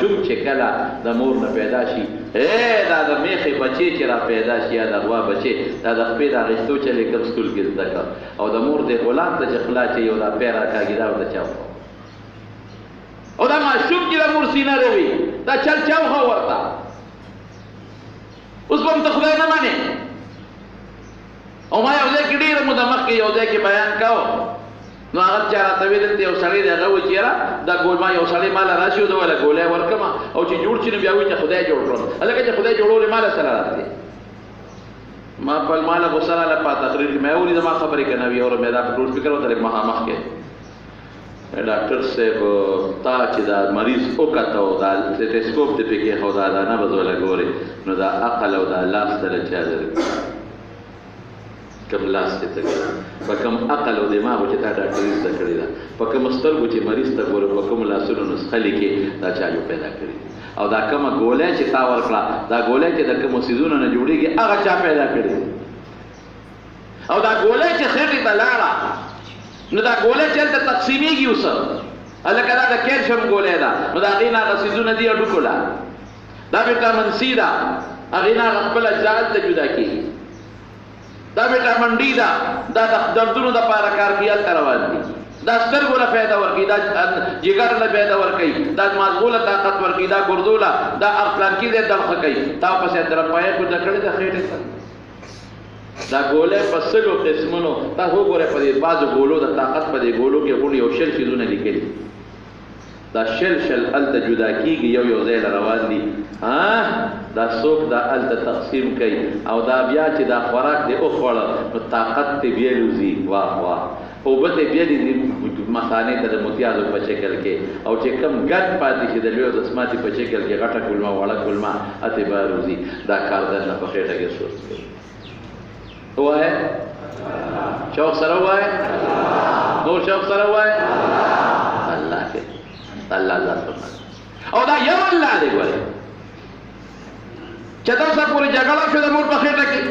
ماشوم چې کله د مور نه پیدا شي دا د میخې بچې چې را پیدا شي یا د غوا بچې دا د خپې د اخیستو چلې کوم سکول کې زده کړه او د مور د غلام ته چې خلا چې یو دا پی راکاږي دا ورته چاوخه او دا ماشوم چې د مور سینه روي دا چل چاوخه ورته اوس به هم ته خدای نه منې او ما یو ځای کې ډېره موده مخکې یو ځای کې بیان کوو نو هغه چا راته ویل دلته یو سړی دی هغه وایي چې یاره دا ما یو سړی ماله راشي او زه وله ګولۍ ورکړم او چې جوړ شي نو بیا وایي چې خدای جوړ کړم هلکه چې خدای جوړولې ماله سره راتلې ما خپل ماله غوسه راله په تقریر کې مې ولیده ما خبرې که نه وي او مې دا په ټول فکر وته لږ مخامخ کې ډاکټر صاحب تا چې دا مریض وکته او دا سټیسکوپ دې پکې خو دا نه به زه وله ګورې نو دا عقل او دا لاس دله چا درکړي کم لاس ته تګي په کم عقل او دماغ چې تا ډاکټري زده کړې ده په کم سترګو چې مریض ته ګوره په کوم لاسونو نسخه لیکې دا چا جو پیدا کړي او دا کومه ګولۍ چې تا ورکړه دا ګولۍ چې د کومو څیزونو نه جوړېږي هغه چا پیدا کړي او دا ګولۍ چې خېټې ته لاړه نو دا ګولۍ چې هلته تقسیمېږي اوس هلکه دا د کیلشیم ګولۍ ده نو د هغې نه هغه څیزونه دي هډوکو له دا ویټامین سي ده هغې نه هغه خپل اجزا هلته جدا کېږي دا ویټامین ډي ده دا د دردونو دپاره کار کوي هلته روان دي دا سترګو له فایده ورکوي دا جګر له فایده ورکوي دا مازغو له طاقت ورکوي دا ګردو له دا پلانکي دی دم ښه کوي تا پسې درپایه کوزه کړې ده خېټې ته دا ګولۍ په سلو قسمونو تا وګورئ په دې بعضو ګولو د طاقت په دې ګولو کې غونډ یو شل څیزونه لیکلي دا شل هلته جدا کېږي یو ځای له روان دي دا څوک دا هلته تقسیم کوي او دا بیا چې دا خوراک دی وخوړه نو طاقت ته بیا لوځي واه واه اوبه ته بیا دي مثانې ته د متیازو په شکل کې او چې کم ګډ پاتې شي د لویو دسماتي په شکل کې غټه کلمه وړه کلمه هتې به روځي دا کار دننه په خېټه کې سوچ کوي ووایه شوق سره ووایه نور شوق سره ووایه الله کې الله ذات فرمایي او دا یو الله دی ګورئ چې تر څه پورې جګړه شوه د مور په خېټه کې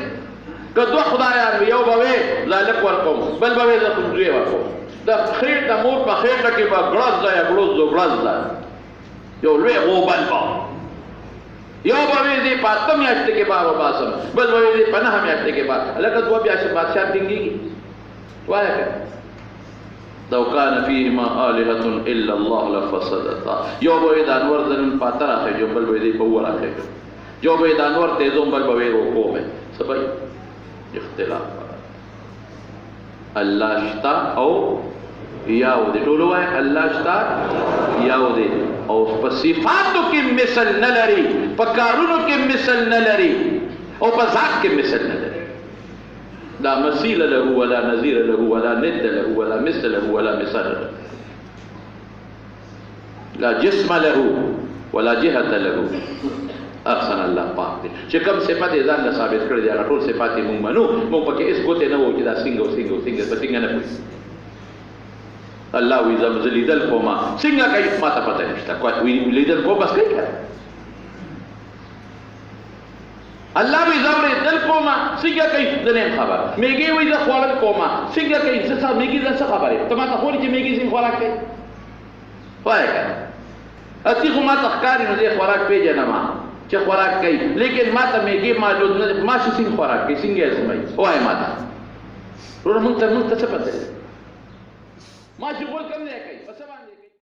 که دوه خدایان وي یو به وې زه هلک ورکوم بل به وې زه زوی ورکوم د خېټه مور په خېټه کې به ګړز ده یا ګړوز ده ګړز ده یو لوی غوبل به یو به وې زه په اته میاشتې کې به وباسم بل به وې زه په نهه میاشتې کې به هلکه دوه بیا چې بادشاه ټینګېږي وایه که لو كان فيهما آلهة إلا الله لفسدتا یو به د انور د نن پاته راخېږي بل به یې په اووه راخېږي یو به د انور تیزوم بل به یې رکوع مې څه به اختلاف الله شته او یو دی ټولو وایي الله شته یو دی او په صفاتو کې مثل نه لري په کارونو کې مثل نه لري او په ذات کې مثل نه لري لا مثيل له ولا نظير له ولا ند له ولا مثل له ولا مثال له لا جسم له ولا جهة له احسن الله پاک دی چې کوم صفات یې ځان له ثابت کړی دی هغه ټول صفات یې موږ منو موږ پکې هېڅ ګوتې نه وو چې دا څنګه په څنګه نه پوهېږي الله وایي زه لیدل کوم څنګه کوي ما ته پته نشته لیدل کوم بس کوي که الله وایي زه اورېدل کوم څنګه کوي زه نه یم خبر میږي وایي زه خوړل کوم څنګه کوي زه میږي زه څه خبر یم ته ما ته خورې چې میږي څنګه خوراک کوي وایه که اتی خو ما ته ښکاري نو زه خوراک پېژنم چې خوراک کوي لیکن ما ته میږي معلوم نه دی ماشي څنګه خوراک کوي څنګه یې ازمایي وایه ما ته وروره موږ ته څه پته دی ماشي غول کم دی کوي